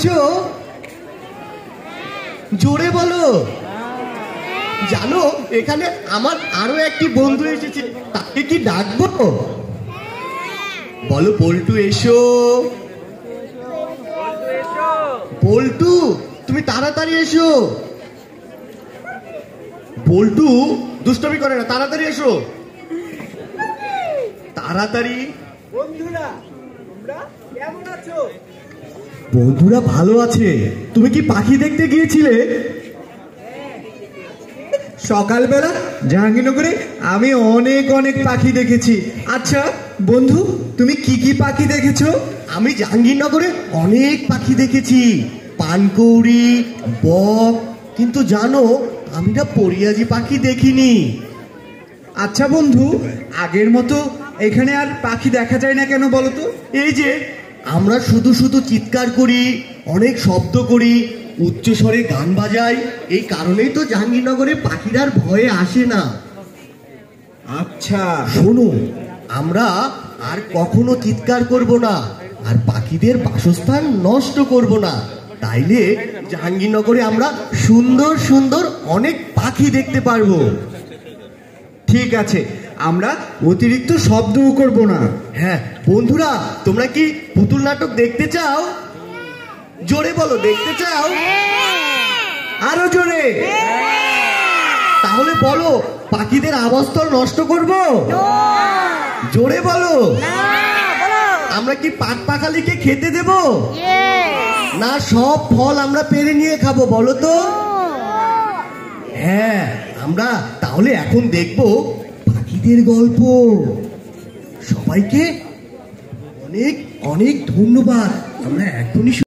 এসেছো? জোরে বলো। জানো এখানে আমার আরো একটি বন্ধু এসেছে, তাকে কি ডাকবো? বলো পল্টু এসো। পল্টু তুমি তাড়াতাড়ি এসো। পল্টু দুষ্টমি করে না, তাড়াতাড়ি এসো, তাড়াতাড়ি। বন্ধুরা তোমরা কেমন আছো? বন্ধুরা ভালো আছে। তুমি কি পাখি দেখতে গিয়েছিলে? সকালবেলা জাহাঙ্গীরনগরে আমি অনেক অনেক পাখি দেখেছি। আচ্ছা বন্ধু, তুমি কি কি পাখি দেখেছো? আমি জাহাঙ্গীরনগরে অনেক পাখি দেখেছি, পানকৌড়ি, বক, কিন্তু জানো আমি না পরিয়াজি পাখি দেখিনি। আচ্ছা বন্ধু, আগের মতো এখানে আর পাখি দেখা যায় না কেন বলো তো? এই যে আমরা শুধু শুধু চিৎকার করি, অনেক শব্দ করি, উচ্চ স্বরে গান বাজাই, এই কারণেই তো জাহাঙ্গীরনগরে পাখিরা আর ভয়ে আসে না। আচ্ছা শোনো, আমরা আর কখনো চিৎকার করব না, আর পাখিদের বাসস্থান নষ্ট করব না, তাইলে জাহাঙ্গীরনগরে আমরা সুন্দর সুন্দর অনেক পাখি দেখতে পারবো। ঠিক আছে, আমরা অতিরিক্ত শব্দও করব না। হ্যাঁ বন্ধুরা, তোমরা কি পুতুল নাটক দেখতে চাও? জোরে বলো, দেখতে চাও? আরো জোরে। তাহলে বলো, পাখিদের আবাসস্থল নষ্ট করব? জোরে বলো। আমরা কি পাট পাখালিকে খেতে দেব? না সব ফল আমরা পেরে নিয়ে খাবো, বলো তো? হ্যাঁ, আমরা তাহলে এখন দেখবো পাখিদের গল্প। সবাইকে অনেক অনেক ধন্যবাদ। আমরা এখনই